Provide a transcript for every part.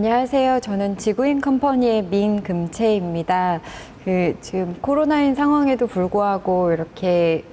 안녕하세요. 저는 지구인 컴퍼니의 민금채입니다. 지금 코로나인 상황에도 불구하고 이렇게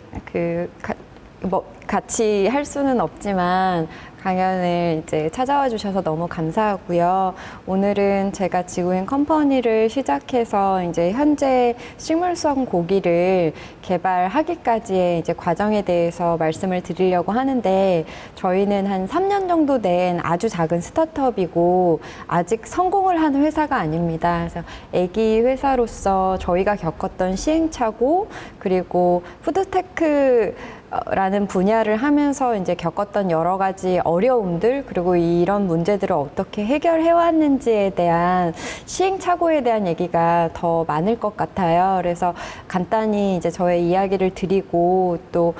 같이 할 수는 없지만 강연을 이제 찾아와 주셔서 너무 감사하고요. 오늘은 제가 지구인 컴퍼니를 시작해서 이제 현재 식물성 고기를 개발하기까지의 이제 과정에 대해서 말씀을 드리려고 하는데, 저희는 한 3년 정도 된 아주 작은 스타트업이고 아직 성공을 한 회사가 아닙니다. 그래서 애기 회사로서 저희가 겪었던 시행착오, 그리고 푸드테크 라는 분야를 하면서 이제 겪었던 여러 가지 어려움들, 그리고 이런 문제들을 어떻게 해결해 왔는지에 대한 시행착오에 대한 얘기가 더 많을 것 같아요. 그래서 간단히 이제 저의 이야기를 드리고 또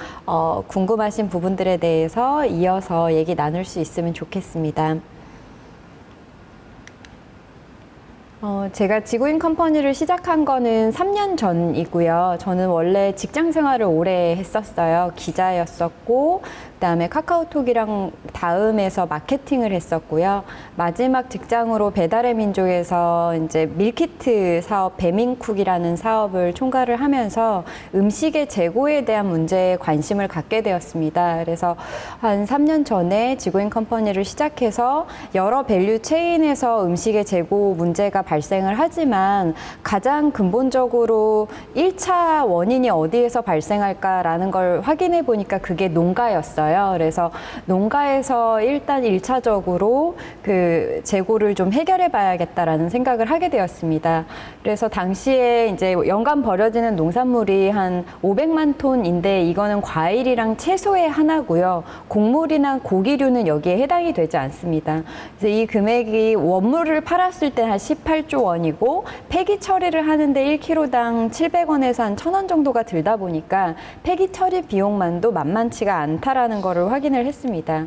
궁금하신 부분들에 대해서 이어서 얘기 나눌 수 있으면 좋겠습니다. 제가 지구인 컴퍼니를 시작한 거는 3년 전이고요. 저는 원래 직장 생활을 오래 했었어요. 기자였었고, 그다음에 카카오톡이랑 다음에서 마케팅을 했었고요. 마지막 직장으로 배달의 민족에서 이제 밀키트 사업 배민쿡이라는 사업을 총괄을 하면서 음식의 재고에 대한 문제에 관심을 갖게 되었습니다. 그래서 한 3년 전에 지구인 컴퍼니를 시작해서 여러 밸류 체인에서 음식의 재고 문제가 발생을 하지만 가장 근본적으로 1차 원인이 어디에서 발생할까라는 걸 확인해 보니까 그게 농가였어요. 그래서 농가에서 일단 1차적으로 그 재고를 좀 해결해 봐야겠다라는 생각을 하게 되었습니다. 그래서 당시에 이제 연간 버려지는 농산물이 한 500만 톤인데 이거는 과일이랑 채소의 하나고요. 곡물이나 고기류는 여기에 해당이 되지 않습니다. 그래서 이 금액이 원물을 팔았을 때 한 18조 원이고 폐기 처리를 하는데 1kg당 700원에서 한 1,000원 정도가 들다 보니까 폐기 처리 비용만도 만만치가 않다라는 거를 확인을 했습니다.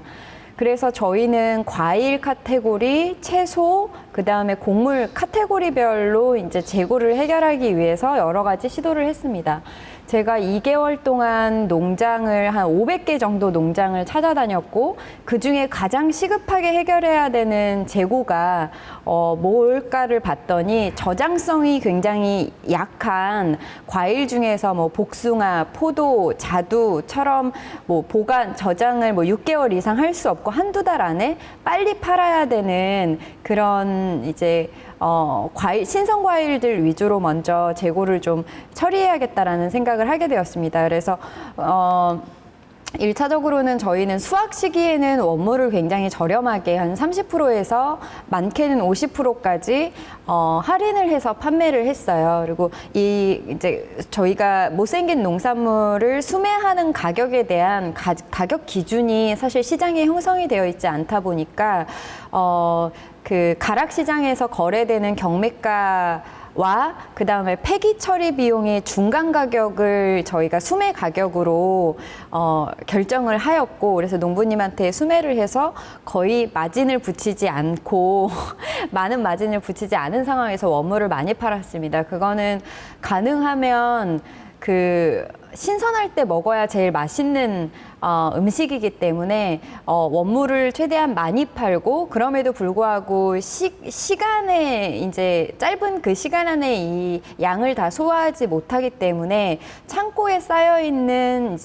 그래서 저희는 과일 카테고리, 채소, 그 다음에 곡물 카테고리별로 이제 재고를 해결하기 위해서 여러 가지 시도를 했습니다. 제가 2개월 동안 농장을 한 500개 정도 농장을 찾아다녔고, 그 중에 가장 시급하게 해결해야 되는 재고가 뭘까를 봤더니 저장성이 굉장히 약한 과일 중에서 뭐 복숭아, 포도, 자두처럼 뭐 보관, 저장을 뭐 6개월 이상 할 수 없고 한두 달 안에 빨리 팔아야 되는 그런 이제 신선 과일들 위주로 먼저 재고를 좀 처리해야겠다라는 생각을 하게 되었습니다. 그래서 1차적으로는 저희는 수확 시기에는 원물을 굉장히 저렴하게 한 30%에서 많게는 50%까지 할인을 해서 판매를 했어요. 그리고 이제 저희가 못생긴 농산물을 수매하는 가격에 대한 가격 기준이 사실 시장에 형성이 되어 있지 않다 보니까 그 가락시장에서 거래되는 경매가와 그 다음에 폐기 처리 비용의 중간 가격을 저희가 수매 가격으로 결정을 하였고, 그래서 농부님한테 수매를 해서 거의 마진을 붙이지 않고 많은 마진을 붙이지 않은 상황에서 원물을 많이 팔았습니다. 그거는 가능하면 신선할 때 먹어야 제일 맛있는 음식이기 때문에 원물을 최대한 많이 팔고, 그럼에도 불구하고 시간에 이제 짧은 그 시간 안에 이 양을 다 소화하지 못하기 때문에 창고에 쌓여 있는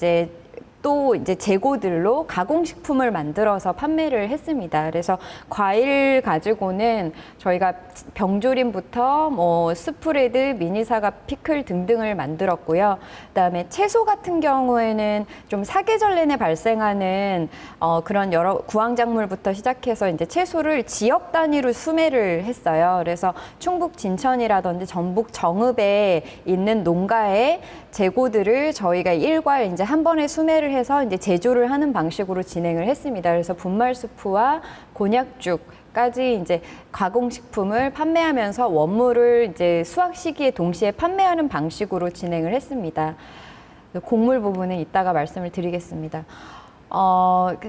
또 이제 재고들로 가공식품을 만들어서 판매를 했습니다. 그래서 과일 가지고는 저희가 병조림부터 뭐 스프레드, 미니 사과, 피클 등등을 만들었고요. 그다음에 채소 같은 경우에는 좀 사계절 내내 발생하는 그런 여러 구황작물부터 시작해서 이제 채소를 지역 단위로 수매를 했어요. 그래서 충북 진천이라든지 전북 정읍에 있는 농가의 재고들을 저희가 일괄 이제 한 번에 수매를 해서 이제 제조를 하는 방식으로 진행을 했습니다. 그래서 분말 수프와 곤약죽까지 이제 가공식품을 판매하면서 원물을 이제 수확 시기에 동시에 판매하는 방식으로 진행을 했습니다. 곡물 부분은 이따가 말씀을 드리겠습니다.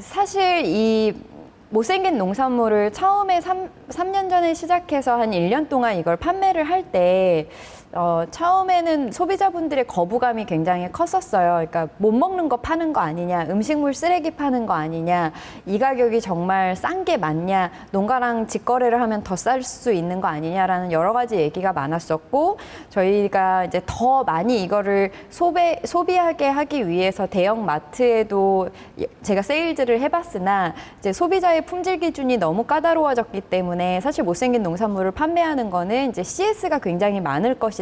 사실 이 못생긴 농산물을 처음에 3년 전에 시작해서 한 1년 동안 이걸 판매를 할 때 처음에는 소비자분들의 거부감이 굉장히 컸었어요. 그러니까 못 먹는 거 파는 거 아니냐, 음식물 쓰레기 파는 거 아니냐, 이 가격이 정말 싼 게 맞냐, 농가랑 직거래를 하면 더 쌀 수 있는 거 아니냐라는 여러 가지 얘기가 많았었고, 저희가 이제 더 많이 이거를 소비하게 하기 위해서 대형 마트에도 제가 세일즈를 해봤으나 이제 소비자의 품질 기준이 너무 까다로워졌기 때문에 사실 못생긴 농산물을 판매하는 거는 이제 CS가 굉장히 많을 것이다.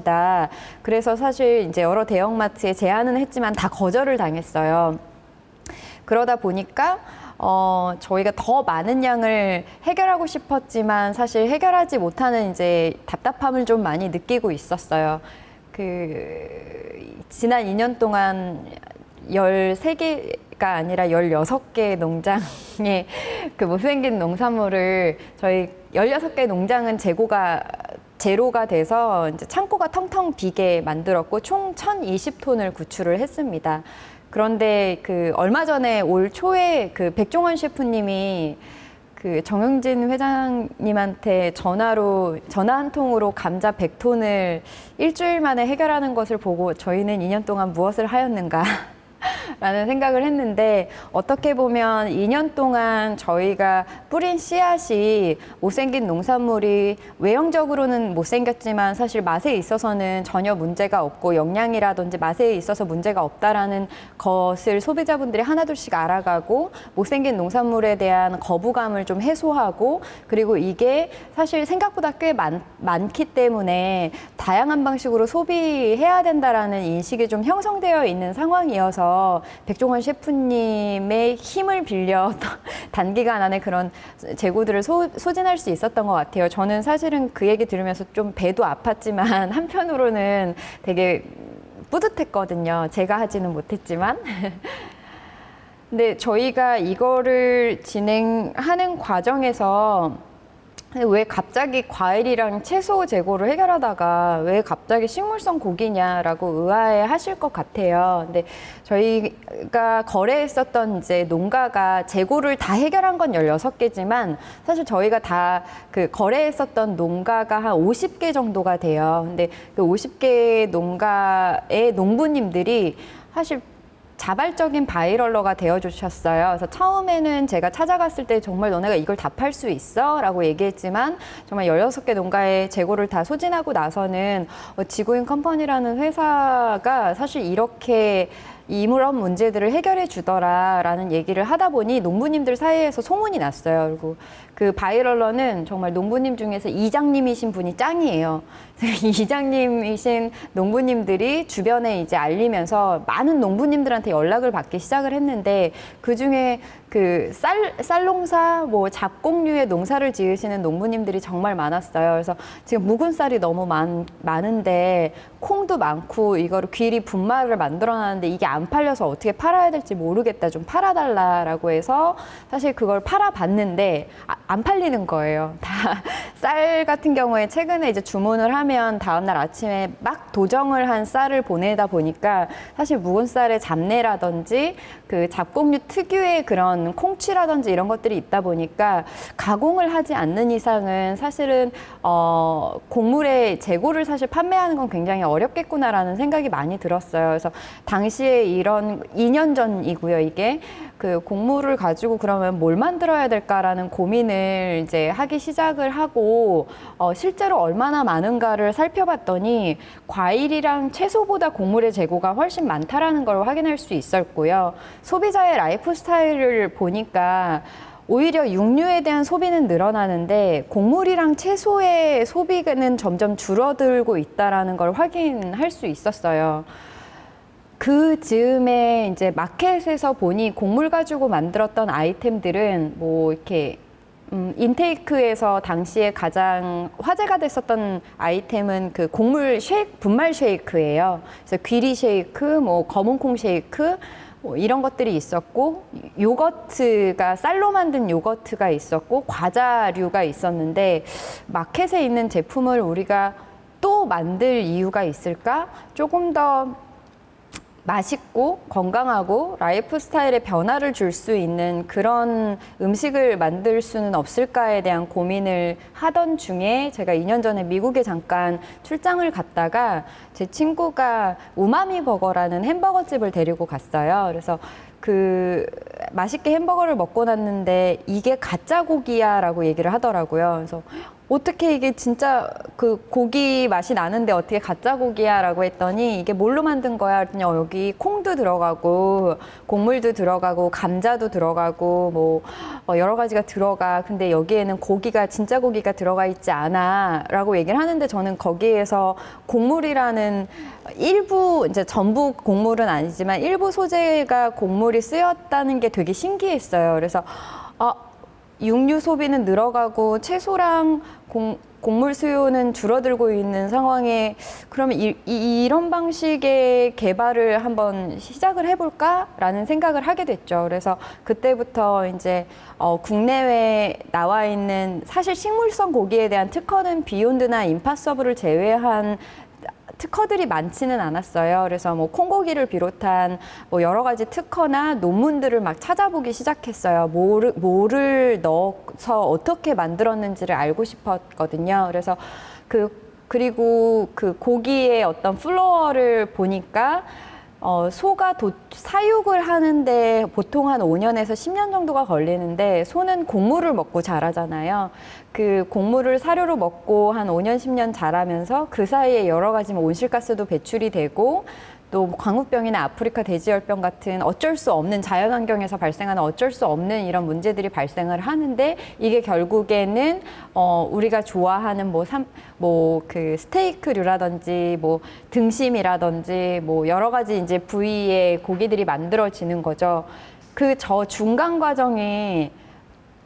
그래서 사실 이제 여러 대형마트에 제안은 했지만 다 거절을 당했어요. 그러다 보니까 저희가 더 많은 양을 해결하고 싶었지만 사실 해결하지 못하는 이제 답답함을 좀 많이 느끼고 있었어요. 지난 2년 동안 13개가 아니라 16개 농장의 그 못생긴 농산물을 저희 16개 농장은 제로가 돼서 이제 창고가 텅텅 비게 만들었고 총 1,020톤을 구출을 했습니다. 그런데 얼마 전에 올 초에 백종원 셰프님이 정영진 회장님한테 전화 한 통으로 감자 100톤을 일주일 만에 해결하는 것을 보고 저희는 2년 동안 무엇을 하였는가 라는 생각을 했는데, 어떻게 보면 2년 동안 저희가 뿌린 씨앗이 못생긴 농산물이 외형적으로는 못생겼지만 사실 맛에 있어서는 전혀 문제가 없고 영양이라든지 맛에 있어서 문제가 없다라는 것을 소비자분들이 하나둘씩 알아가고 못생긴 농산물에 대한 거부감을 좀 해소하고, 그리고 이게 사실 생각보다 꽤 많기 때문에 다양한 방식으로 소비해야 된다라는 인식이 좀 형성되어 있는 상황이어서 백종원 셰프님의 힘을 빌려 단기간 안에 그런 재고들을 소진할 수 있었던 것 같아요. 저는 사실은 그 얘기 들으면서 좀 배도 아팠지만 한편으로는 되게 뿌듯했거든요. 제가 하지는 못했지만. 근데 저희가 이거를 진행하는 과정에서 왜 갑자기 과일이랑 채소 재고를 해결하다가 왜 갑자기 식물성 고기냐라고 의아해 하실 것 같아요. 근데 저희가 거래했었던 이제 농가가 재고를 다 해결한 건 16개지만 사실 저희가 다 거래했었던 농가가 한 50개 정도가 돼요. 근데 그 50개 농가의 농부님들이 사실 자발적인 바이럴러가 되어주셨어요. 그래서 처음에는 제가 찾아갔을 때 정말 너네가 이걸 다 팔 수 있어? 라고 얘기했지만 정말 16개 농가의 재고를 다 소진하고 나서는 지구인 컴퍼니라는 회사가 사실 이렇게 이런 문제들을 해결해 주더라라는 얘기를 하다 보니 농부님들 사이에서 소문이 났어요. 그리고 그 바이럴러는 정말 농부님 중에서 이장님이신 분이 짱이에요. 이장님이신 농부님들이 주변에 이제 알리면서 많은 농부님들한테 연락을 받기 시작을 했는데, 그 중에 쌀 농사, 잡곡류의 농사를 지으시는 농부님들이 정말 많았어요. 그래서 지금 묵은 쌀이 너무 많은데 콩도 많고 이거를 귀리 분말을 만들어놨는데 이게 안 팔려서 어떻게 팔아야 될지 모르겠다, 좀 팔아달라라고 해서 사실 그걸 팔아봤는데 안 팔리는 거예요. 다 쌀 같은 경우에 최근에 이제 주문을 하면 다음날 아침에 막 도정을 한 쌀을 보내다 보니까 사실 묵은 쌀의 잡내라든지 잡곡류 특유의 그런 콩취라든지 이런 것들이 있다 보니까 가공을 하지 않는 이상은 사실은 곡물의 재고를 사실 판매하는 건 굉장히 어렵겠구나라는 생각이 많이 들었어요. 그래서 당시에 이런 2년 전이고요, 이게. 곡물을 가지고 그러면 뭘 만들어야 될까라는 고민을 이제 하기 시작을 하고 실제로 얼마나 많은가를 살펴봤더니 과일이랑 채소보다 곡물의 재고가 훨씬 많다라는 걸 확인할 수 있었고요. 소비자의 라이프 스타일을 보니까 오히려 육류에 대한 소비는 늘어나는데 곡물이랑 채소의 소비는 점점 줄어들고 있다라는 걸 확인할 수 있었어요. 그 즈음에 이제 마켓에서 보니 곡물 가지고 만들었던 아이템들은 이렇게 인테이크에서 당시에 가장 화제가 됐었던 아이템은 곡물 분말 쉐이크예요. 그래서 귀리 쉐이크, 검은콩 쉐이크, 이런 것들이 있었고, 요거트가 쌀로 만든 요거트가 있었고, 과자류가 있었는데 마켓에 있는 제품을 우리가 또 만들 이유가 있을까? 조금 더 맛있고 건강하고 라이프 스타일에 변화를 줄 수 있는 그런 음식을 만들 수는 없을까에 대한 고민을 하던 중에 제가 2년 전에 미국에 잠깐 출장을 갔다가 제 친구가 우마미 버거라는 햄버거 집을 데리고 갔어요. 그래서 그 맛있게 햄버거를 먹고 났는데 이게 가짜 고기야 라고 얘기를 하더라고요. 그래서 어떻게 이게 진짜 그 고기 맛이 나는데 어떻게 가짜 고기야 라고 했더니 이게 뭘로 만든 거야 그랬더니 여기 콩도 들어가고 곡물도 들어가고 감자도 들어가고 뭐 여러 가지가 들어가. 근데 여기에는 고기가 진짜 고기가 들어가 있지 않아 라고 얘기를 하는데 저는 거기에서 곡물이라는 일부 이제 전부 곡물은 아니지만 일부 소재가 곡물이 쓰였다는 게 되게 신기했어요. 그래서 육류 소비는 늘어가고 채소랑 곡물 수요는 줄어들고 있는 상황에 그러면 이런 방식의 개발을 한번 시작을 해볼까라는 생각을 하게 됐죠. 그래서 그때부터 이제 국내외에 나와 있는 사실 식물성 고기에 대한 특허는 비욘드나 임파서블을 제외한 특허들이 많지는 않았어요. 그래서 뭐 콩고기를 비롯한 뭐 여러 가지 특허나 논문들을 막 찾아보기 시작했어요. 뭐를 넣어서 어떻게 만들었는지를 알고 싶었거든요. 그래서 그리고 그 고기의 어떤 플로어를 보니까 소가 사육을 하는데 보통 한 5년에서 10년 정도가 걸리는데 소는 곡물을 먹고 자라잖아요. 그 곡물을 사료로 먹고 한 5년, 10년 자라면서 그 사이에 여러 가지 뭐 온실가스도 배출이 되고 또 광우병이나 아프리카 돼지열병 같은 어쩔 수 없는 자연환경에서 발생하는 어쩔 수 없는 이런 문제들이 발생을 하는데 이게 결국에는 우리가 좋아하는 그 스테이크류라든지 뭐 등심이라든지 뭐 여러 가지 이제 부위의 고기들이 만들어지는 거죠. 저 중간 과정에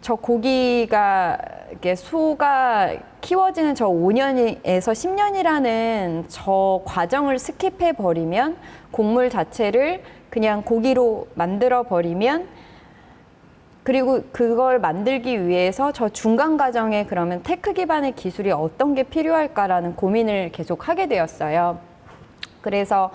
저 고기가 이게 소가 키워지는 저 5년에서 10년이라는 저 과정을 스킵해 버리면 곡물 자체를 그냥 고기로 만들어 버리면 그리고 그걸 만들기 위해서 저 중간 과정에 그러면 테크 기반의 기술이 어떤 게 필요할까라는 고민을 계속 하게 되었어요. 그래서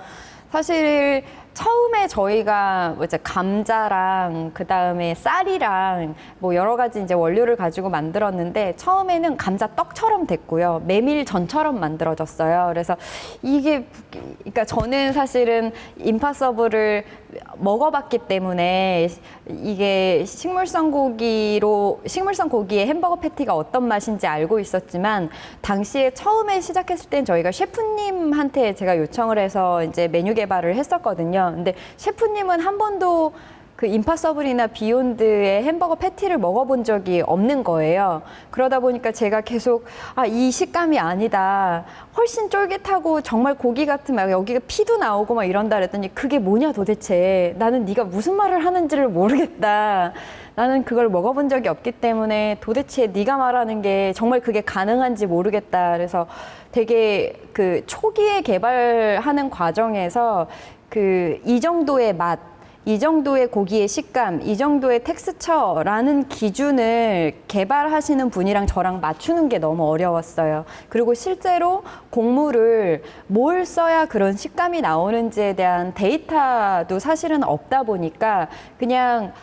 사실 처음에 저희가 이제 감자랑 그 다음에 쌀이랑 뭐 여러 가지 이제 원료를 가지고 만들었는데 처음에는 감자 떡처럼 됐고요. 메밀전처럼 만들어졌어요. 그래서 그러니까 저는 사실은 임파서블을 먹어봤기 때문에 이게 식물성 고기의 햄버거 패티가 어떤 맛인지 알고 있었지만 당시에 처음에 시작했을 땐 저희가 셰프님한테 제가 요청을 해서 이제 메뉴 개발을 했었거든요. 근데 셰프님은 한 번도 그 임파서블이나 비욘드의 햄버거 패티를 먹어본 적이 없는 거예요. 그러다 보니까 제가 계속 이 식감이 아니다. 훨씬 쫄깃하고 정말 고기 같은 막 여기가 피도 나오고 막 이런다 그랬더니 그게 뭐냐 도대체. 나는 네가 무슨 말을 하는지를 모르겠다. 나는 그걸 먹어본 적이 없기 때문에 도대체 네가 말하는 게 정말 그게 가능한지 모르겠다. 그래서 되게 그 초기에 개발하는 과정에서 이 정도의 맛, 이 정도의 고기의 식감, 이 정도의 텍스처라는 기준을 개발하시는 분이랑 저랑 맞추는 게 너무 어려웠어요. 그리고 실제로 곡물을 뭘 써야 그런 식감이 나오는지에 대한 데이터도 사실은 없다 보니까 그냥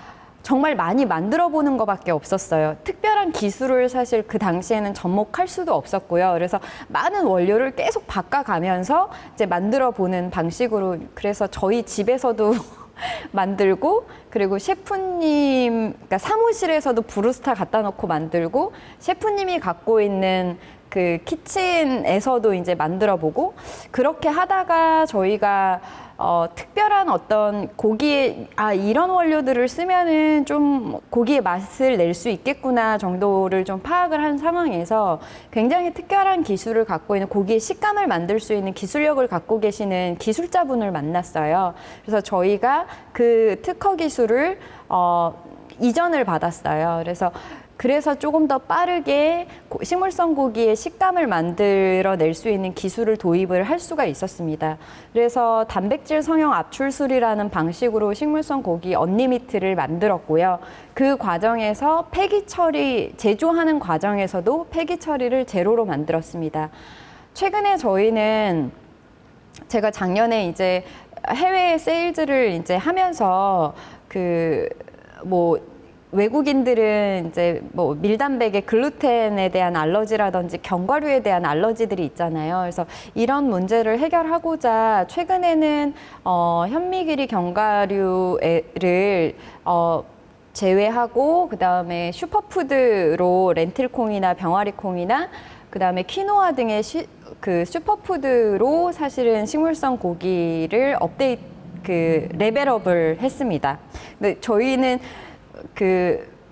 정말 많이 만들어 보는 것밖에 없었어요. 특별한 기술을 사실 그 당시에는 접목할 수도 없었고요. 그래서 많은 원료를 계속 바꿔가면서 이제 만들어 보는 방식으로 그래서 저희 집에서도 만들고 그리고 셰프님 그러니까 사무실에서도 브루스타 갖다 놓고 만들고 셰프님이 갖고 있는 그 키친에서도 이제 만들어 보고 그렇게 하다가 저희가 특별한 어떤 고기에 이런 원료들을 쓰면은 좀 고기의 맛을 낼 수 있겠구나 정도를 좀 파악을 한 상황에서 굉장히 특별한 기술을 갖고 있는 고기의 식감을 만들 수 있는 기술력을 갖고 계시는 기술자분을 만났어요. 그래서 저희가 그 특허 기술을 이전을 받았어요. 그래서 조금 더 빠르게 식물성 고기의 식감을 만들어낼 수 있는 기술을 도입을 할 수가 있었습니다. 그래서 단백질 성형 압출술이라는 방식으로 식물성 고기 언리미트를 만들었고요. 그 과정에서 폐기 처리, 제조하는 과정에서도 폐기 처리를 제로로 만들었습니다. 최근에 저희는 제가 작년에 이제 해외 세일즈를 이제 하면서 뭐 외국인들은 이제 뭐 밀단백의 글루텐에 대한 알러지라든지 견과류에 대한 알러지들이 있잖아요. 그래서 이런 문제를 해결하고자 최근에는 현미길이 견과류를 제외하고 그다음에 슈퍼푸드로 렌틸콩이나 병아리콩이나 그다음에 퀴노아 등의 슈퍼푸드로 사실은 식물성 고기를 레벨업을 했습니다. 근데 저희는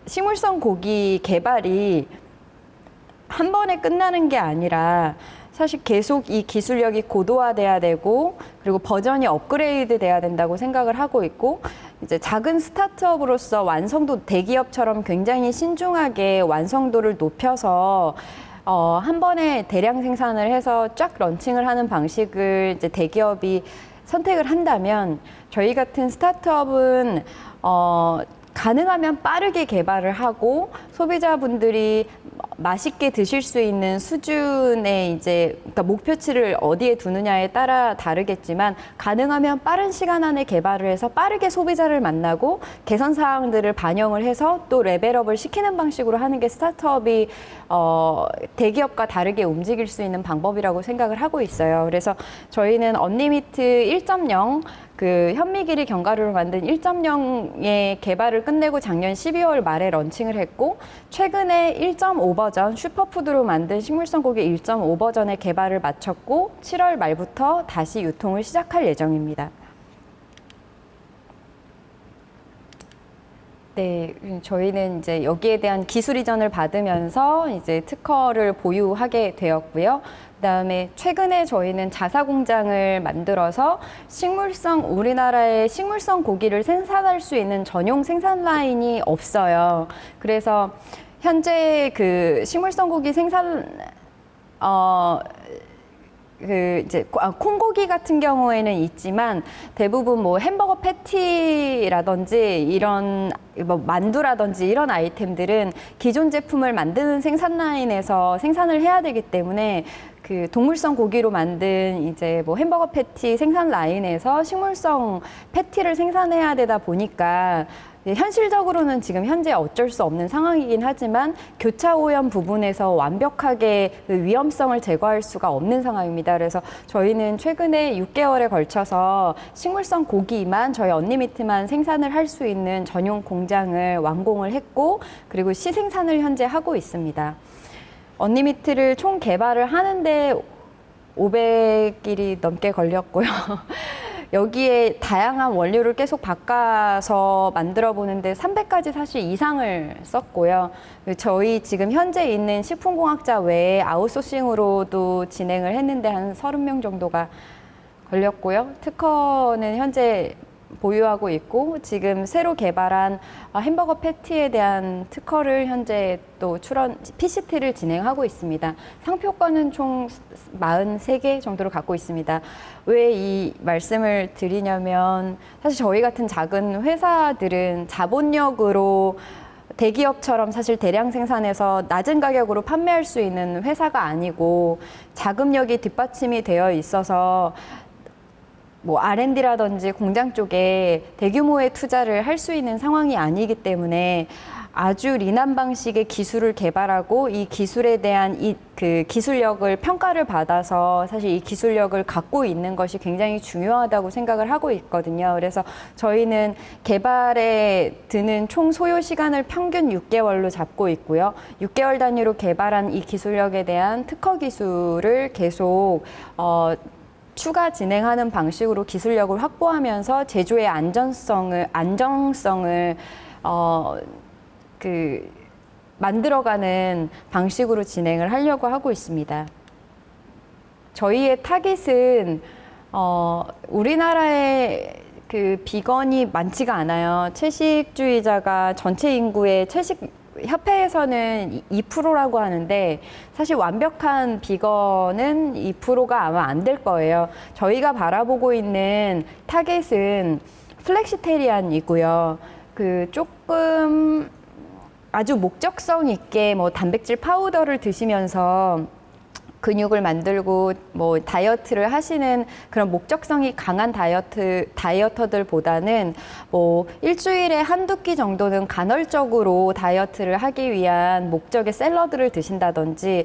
식물성 고기 개발이 한 번에 끝나는 게 아니라 사실 계속 이 기술력이 고도화돼야 되고 그리고 버전이 업그레이드 돼야 된다고 생각을 하고 있고 이제 작은 스타트업으로서 완성도 대기업처럼 굉장히 신중하게 완성도를 높여서 한 번에 대량 생산을 해서 쫙 런칭을 하는 방식을 이제 대기업이 선택을 한다면 저희 같은 스타트업은 가능하면 빠르게 개발을 하고 소비자분들이 맛있게 드실 수 있는 수준의 그러니까 목표치를 어디에 두느냐에 따라 다르겠지만 가능하면 빠른 시간 안에 개발을 해서 빠르게 소비자를 만나고 개선 사항들을 반영을 해서 또 레벨업을 시키는 방식으로 하는 게 스타트업이 대기업과 다르게 움직일 수 있는 방법이라고 생각을 하고 있어요. 그래서 저희는 언리미트 1.0 현미길이 견과류를 만든 1.0의 개발을 끝내고 작년 12월 말에 런칭을 했고 최근에 1.5 버전 슈퍼푸드로 만든 식물성 고기 1.5 버전의 개발을 마쳤고 7월 말부터 다시 유통을 시작할 예정입니다. 네, 저희는 이제 여기에 대한 기술 이전을 받으면서 이제 특허를 보유하게 되었고요. 그다음에 최근에 저희는 자사 공장을 만들어서 우리나라의 식물성 고기를 생산할 수 있는 전용 생산 라인이 없어요. 그래서 현재 식물성 고기 생산 콩고기 같은 경우에는 있지만 대부분 뭐 햄버거 패티라든지 이런 뭐 만두라든지 이런 아이템들은 기존 제품을 만드는 생산 라인에서 생산을 해야 되기 때문에 동물성 고기로 만든 이제 뭐 햄버거 패티 생산 라인에서 식물성 패티를 생산해야 되다 보니까 현실적으로는 지금 현재 어쩔 수 없는 상황이긴 하지만 교차 오염 부분에서 완벽하게 위험성을 제거할 수가 없는 상황입니다. 그래서 저희는 최근에 6개월에 걸쳐서 식물성 고기만 저희 언리미트만 생산을 할 수 있는 전용 공장을 완공을 했고 그리고 시생산을 현재 하고 있습니다. 언리미트를 총 개발을 하는데 500일이 넘게 걸렸고요. 여기에 다양한 원료를 계속 바꿔서 만들어 보는데 300가지 사실 이상을 썼고요. 저희 지금 현재 있는 식품공학자 외에 아웃소싱으로도 진행을 했는데 한 30명 정도가 걸렸고요. 특허는 현재 보유하고 있고 지금 새로 개발한 햄버거 패티에 대한 특허를 현재 또 PCT를 진행하고 있습니다. 상표권은 총 43개 정도를 갖고 있습니다. 왜 이 말씀을 드리냐면 사실 저희 같은 작은 회사들은 자본력으로 대기업처럼 사실 대량 생산해서 낮은 가격으로 판매할 수 있는 회사가 아니고 자금력이 뒷받침이 되어 있어서 뭐 R&D라든지 공장 쪽에 대규모의 투자를 할 수 있는 상황이 아니기 때문에 아주 리난 방식의 기술을 개발하고 이 기술에 대한 기술력을 평가를 받아서 사실 이 기술력을 갖고 있는 것이 굉장히 중요하다고 생각을 하고 있거든요. 그래서 저희는 개발에 드는 총 소요 시간을 평균 6개월로 잡고 있고요. 6개월 단위로 개발한 이 기술력에 대한 특허 기술을 계속 추가 진행하는 방식으로 기술력을 확보하면서 제조의 안정성을 만들어가는 방식으로 진행을 하려고 하고 있습니다. 저희의 타깃은 우리나라에 비건이 많지가 않아요. 채식주의자가 전체 인구의 협회에서는 2%라고 하는데 사실 완벽한 비건은 2%가 아마 안 될 거예요. 저희가 바라보고 있는 타겟은 플렉시테리안이고요. 조금 아주 목적성 있게 뭐 단백질 파우더를 드시면서 근육을 만들고 뭐 다이어트를 하시는 그런 목적성이 강한 다이어터들보다는 뭐 일주일에 한두 끼 정도는 간헐적으로 다이어트를 하기 위한 목적의 샐러드를 드신다든지,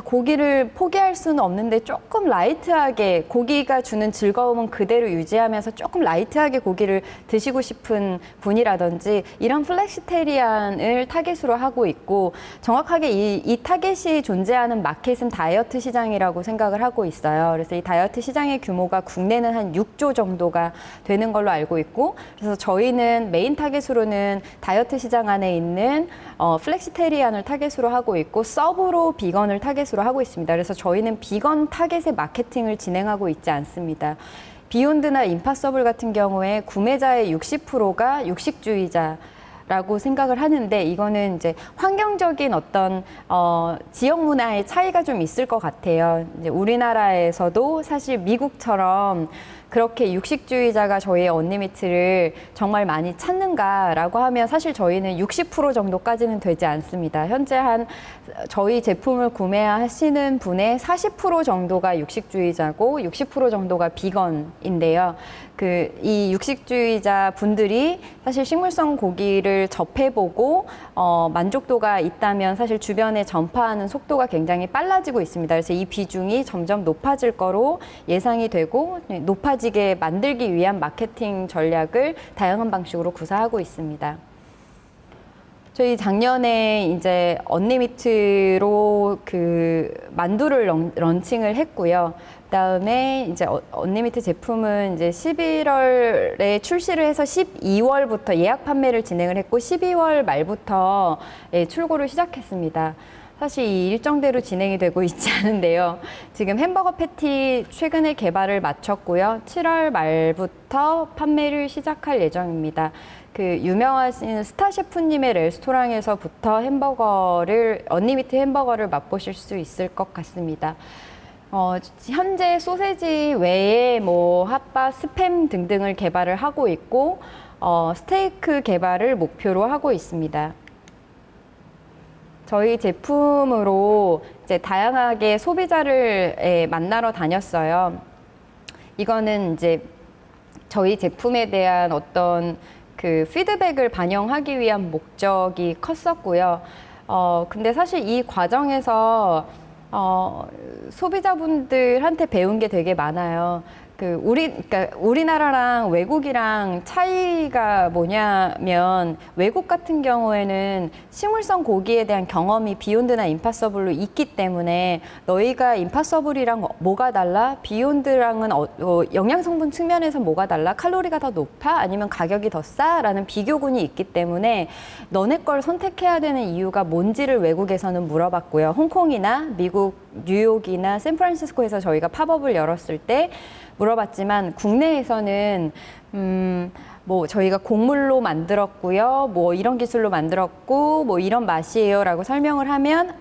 고기를 포기할 수는 없는데 조금 라이트하게 고기가 주는 즐거움은 그대로 유지하면서 조금 라이트하게 고기를 드시고 싶은 분이라든지, 이런 플렉시테리안을 타겟으로 하고 있고, 정확하게 이 타겟이 존재하는 마켓은 다이어트 시장이라고 생각을 하고 있어요. 그래서 이 다이어트 시장의 규모가 국내는 한 6조 정도가 되는 걸로 알고 있고, 그래서 저희는 메인 타겟으로는 다이어트 시장 안에 있는 플렉시테리안을 타겟으로 하고 있고, 서브로 비건을 타겟으로 하고 있습니다. 그래서 저희는 비건 타겟의 마케팅을 진행하고 있지 않습니다. 비욘드나 임파서블 같은 경우에 구매자의 60%가 육식주의자 라고 생각을 하는데, 이거는 이제 환경적인 어떤 지역 문화의 차이가 좀 있을 것 같아요. 이제 우리나라에서도 사실 미국처럼 그렇게 육식주의자가 저희의 언니미트를 정말 많이 찾는가라고 하면 사실 저희는 60% 정도까지는 되지 않습니다. 현재 한 저희 제품을 구매하시는 분의 40% 정도가 육식주의자고 60% 정도가 비건인데요. 이 육식주의자 분들이 사실 식물성 고기를 접해보고 만족도가 있다면 사실 주변에 전파하는 속도가 굉장히 빨라지고 있습니다. 그래서 이 비중이 점점 높아질 거로 예상이 되고, 높아지게 만들기 위한 마케팅 전략을 다양한 방식으로 구사하고 있습니다. 저희 작년에 이제 언니미트로 만두를 런칭을 했고요. 그다음에 이제 언니미트 제품은 이제 11월에 출시를 해서 12월부터 예약 판매를 진행을 했고, 12월 말부터 출고를 시작했습니다. 사실 이 일정대로 진행이 되고 있지 않은데요. 지금 햄버거 패티 최근에 개발을 마쳤고요. 7월 말부터 판매를 시작할 예정입니다. 유명하신 스타 셰프님의 레스토랑에서부터 언니미트 햄버거를 맛보실 수 있을 것 같습니다. 현재 소세지 외에 뭐 핫바, 스팸 등등을 개발을 하고 있고, 스테이크 개발을 목표로 하고 있습니다. 저희 제품으로 이제 다양하게 소비자를 만나러 다녔어요. 이거는 이제 저희 제품에 대한 어떤 피드백을 반영하기 위한 목적이 컸었고요. 근데 사실 이 과정에서 소비자분들한테 배운 게 되게 많아요. 그러니까 우리나라랑 외국이랑 차이가 뭐냐면, 외국 같은 경우에는 식물성 고기에 대한 경험이 비욘드나 임파서블로 있기 때문에 너희가 임파서블이랑 뭐가 달라? 비욘드랑은 영양성분 측면에서 뭐가 달라? 칼로리가 더 높아? 아니면 가격이 더 싸? 라는 비교군이 있기 때문에 너네 걸 선택해야 되는 이유가 뭔지를 외국에서는 물어봤고요. 홍콩이나 미국, 뉴욕이나 샌프란시스코에서 저희가 팝업을 열었을 때 물어봤지만, 국내에서는 뭐 저희가 곡물로 만들었고요, 뭐 이런 기술로 만들었고 뭐 이런 맛이에요 라고 설명을 하면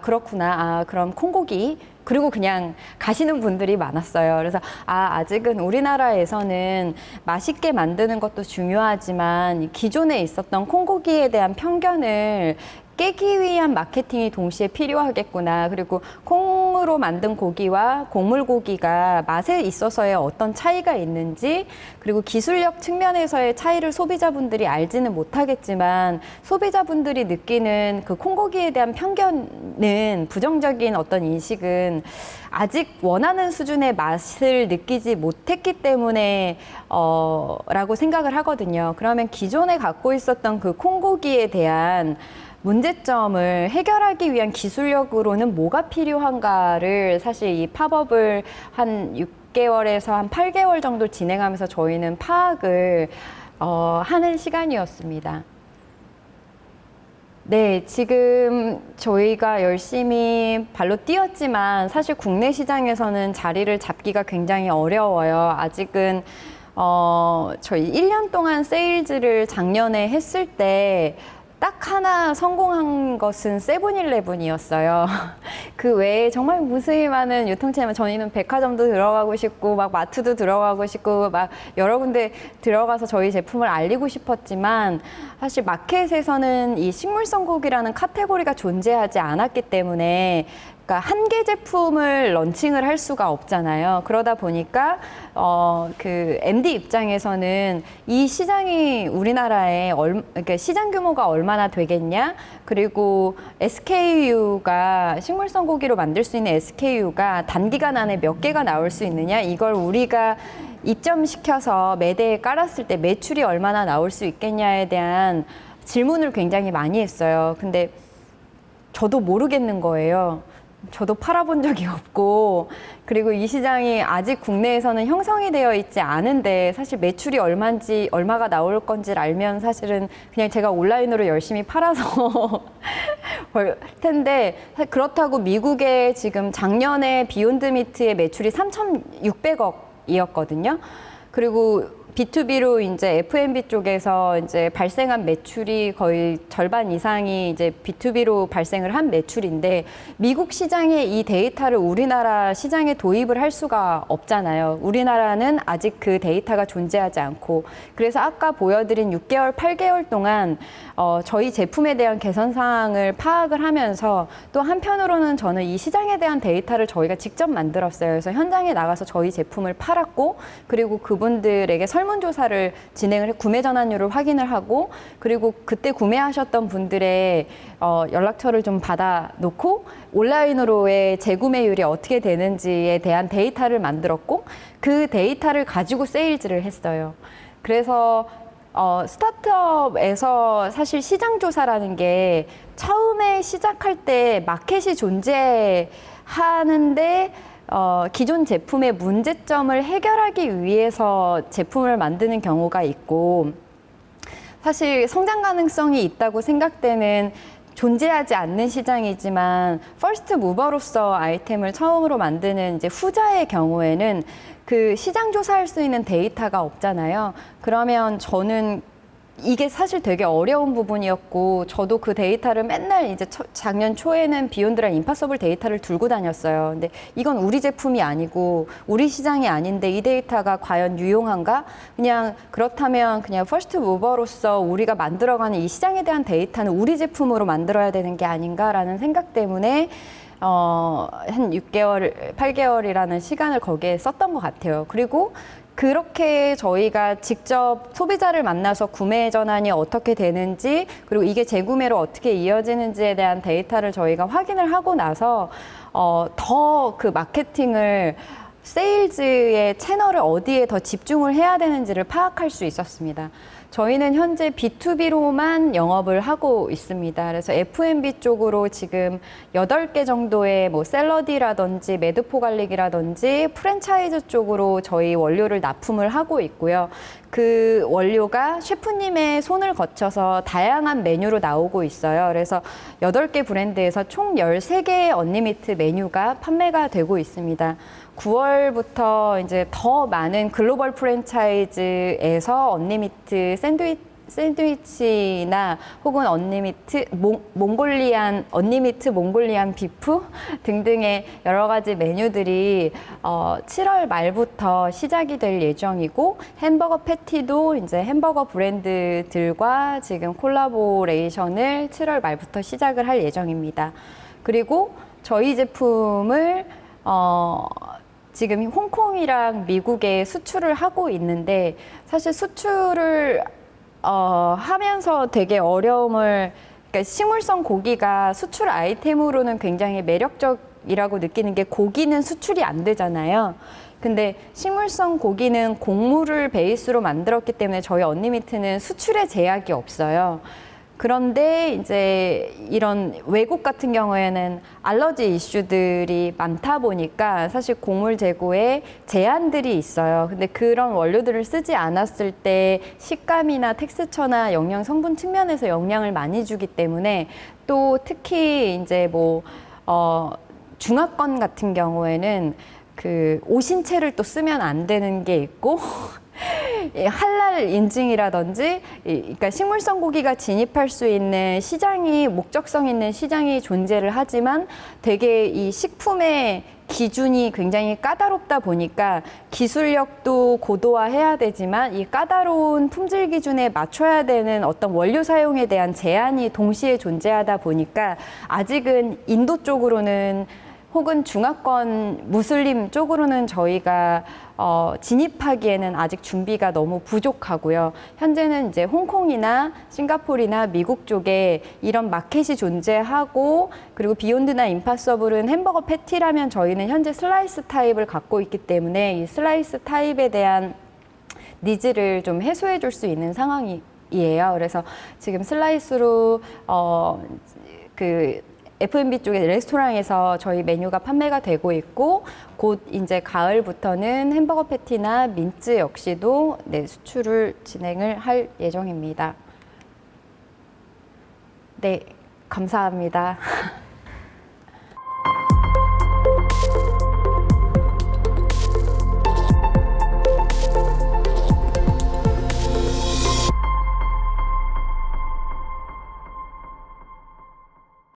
그렇구나, 그럼 콩고기, 그리고 그냥 가시는 분들이 많았어요. 그래서 아직은 우리나라에서는 맛있게 만드는 것도 중요하지만 기존에 있었던 콩고기에 대한 편견을 깨기 위한 마케팅이 동시에 필요하겠구나. 그리고 콩으로 만든 고기와 곡물 고기가 맛에 있어서의 어떤 차이가 있는지, 그리고 기술력 측면에서의 차이를 소비자분들이 알지는 못하겠지만, 소비자분들이 느끼는 그 콩고기에 대한 편견은, 부정적인 어떤 인식은 아직 원하는 수준의 맛을 느끼지 못했기 때문에 라고 생각을 하거든요. 그러면 기존에 갖고 있었던 그 콩고기에 대한 문제점을 해결하기 위한 기술력으로는 뭐가 필요한가를, 사실 이 팝업을 한 6개월에서 한 8개월 정도 진행하면서 저희는 파악을 하는 시간이었습니다. 네, 지금 저희가 열심히 발로 뛰었지만 사실 국내 시장에서는 자리를 잡기가 굉장히 어려워요. 아직은 저희 1년 동안 세일즈를 작년에 했을 때 딱 하나 성공한 것은 세븐일레븐이었어요. 그 외에 정말 무수히 많은 유통체험, 저희는 백화점도 들어가고 싶고 막 마트도 들어가고 싶고 막 여러 군데 들어가서 저희 제품을 알리고 싶었지만, 사실 마켓에서는 이 식물성 고기라는 카테고리가 존재하지 않았기 때문에 그러니까 한 개 제품을 런칭을 할 수가 없잖아요. 그러다 보니까 그 MD 입장에서는 이 시장이 우리나라에 그러니까 시장 규모가 얼마나 되겠냐, 그리고 SKU가 식물성 고기로 만들 수 있는 SKU가 단기간 안에 몇 개가 나올 수 있느냐, 이걸 우리가 입점시켜서 매대에 깔았을 때 매출이 얼마나 나올 수 있겠냐에 대한 질문을 굉장히 많이 했어요. 근데 저도 모르겠는 거예요. 저도 팔아본 적이 없고, 그리고 이 시장이 아직 국내에서는 형성이 되어 있지 않은데 사실 매출이 얼마가 나올 건지를 알면 사실은 그냥 제가 온라인으로 열심히 팔아서 벌 텐데, 그렇다고 미국에 지금 작년에 비욘드 미트의 매출이 3,600억이었거든요. 그리고 B2B로 이제 F&B 쪽에서 이제 발생한 매출이 거의 절반 이상이 이제 B2B로 발생을 한 매출인데, 미국 시장에 이 데이터를 우리나라 시장에 도입을 할 수가 없잖아요. 우리나라는 아직 그 데이터가 존재하지 않고, 그래서 아까 보여드린 6개월, 8개월 동안 저희 제품에 대한 개선 사항을 파악을 하면서, 또 한편으로는 저는 이 시장에 대한 데이터를 저희가 직접 만들었어요. 그래서 현장에 나가서 저희 제품을 팔았고, 그리고 그분들에게 설문조사를 진행을 해 구매 전환율을 확인을 하고, 그리고 그때 구매하셨던 분들의 연락처를 좀 받아 놓고 온라인으로의 재구매율이 어떻게 되는지에 대한 데이터를 만들었고, 그 데이터를 가지고 세일즈를 했어요. 그래서 스타트업에서 사실 시장 조사라는 게 처음에 시작할 때 마켓이 존재하는데 기존 제품의 문제점을 해결하기 위해서 제품을 만드는 경우가 있고, 사실 성장 가능성이 있다고 생각되는 존재하지 않는 시장이지만 퍼스트 무버로서 아이템을 처음으로 만드는 이제 후자의 경우에는 그 시장 조사할 수 있는 데이터가 없잖아요. 그러면 저는 이게 사실 되게 어려운 부분이었고, 저도 그 데이터를 맨날 이제 작년 초에는 비욘드랑 임파서블 데이터를 들고 다녔어요. 근데 이건 우리 제품이 아니고 우리 시장이 아닌데 이 데이터가 과연 유용한가? 그냥 그렇다면 그냥 퍼스트 무버로서 우리가 만들어가는 이 시장에 대한 데이터는 우리 제품으로 만들어야 되는 게 아닌가라는 생각 때문에 한 6개월, 8개월이라는 시간을 거기에 썼던 것 같아요. 그리고 그렇게 저희가 직접 소비자를 만나서 구매 전환이 어떻게 되는지, 그리고 이게 재구매로 어떻게 이어지는지에 대한 데이터를 저희가 확인을 하고 나서 더 그 마케팅을, 세일즈의 채널을 어디에 더 집중을 해야 되는지를 파악할 수 있었습니다. 저희는 현재 B2B로만 영업을 하고 있습니다. 그래서 F&B 쪽으로 지금 8개 정도의 뭐 샐러디라든지 매드포 갈릭이라든지 프랜차이즈 쪽으로 저희 원료를 납품을 하고 있고요. 그 원료가 셰프님의 손을 거쳐서 다양한 메뉴로 나오고 있어요. 그래서 8개 브랜드에서 총 13개의 언리미트 메뉴가 판매가 되고 있습니다. 9월부터 이제 더 많은 글로벌 프랜차이즈에서 언리미트 샌드위치나 혹은 언리미트 몽골리안 비프 등등의 여러 가지 메뉴들이 7월 말부터 시작이 될 예정이고, 햄버거 패티도 이제 햄버거 브랜드들과 지금 콜라보레이션을 7월 말부터 시작을 할 예정입니다. 그리고 저희 제품을 지금 홍콩이랑 미국에 수출을 하고 있는데, 사실 수출을 하면서 되게 어려움을, 그러니까 식물성 고기가 수출 아이템으로는 굉장히 매력적이라고 느끼는 게, 고기는 수출이 안 되잖아요. 근데 식물성 고기는 곡물을 베이스로 만들었기 때문에 저희 언리미트는 수출에 제약이 없어요. 그런데 이제 이런 외국 같은 경우에는 알러지 이슈들이 많다 보니까 사실 곡물 재고에 제한들이 있어요. 근데 그런 원료들을 쓰지 않았을 때 식감이나 텍스처나 영양 성분 측면에서 영향을 많이 주기 때문에, 또 특히 이제 뭐 중화권 같은 경우에는 그 오신채를 또 쓰면 안 되는 게 있고 할랄 인증이라든지, 그러니까 식물성 고기가 진입할 수 있는 시장이, 목적성 있는 시장이 존재를 하지만 되게 이 식품의 기준이 굉장히 까다롭다 보니까 기술력도 고도화해야 되지만 이 까다로운 품질 기준에 맞춰야 되는 어떤 원료 사용에 대한 제한이 동시에 존재하다 보니까 아직은 인도 쪽으로는 혹은 중화권 무슬림 쪽으로는 저희가 진입하기에는 아직 준비가 너무 부족하고요. 현재는 이제 홍콩이나 싱가포르나 미국 쪽에 이런 마켓이 존재하고, 그리고 비욘드나 임파서블은 햄버거 패티라면 저희는 현재 슬라이스 타입을 갖고 있기 때문에 이 슬라이스 타입에 대한 니즈를 좀 해소해 줄 수 있는 상황이에요. 그래서 지금 슬라이스로 그 F&B 쪽의 레스토랑에서 저희 메뉴가 판매가 되고 있고, 곧 이제 가을부터는 햄버거 패티나 민츠 역시도 네, 수출을 진행을 할 예정입니다. 네, 감사합니다.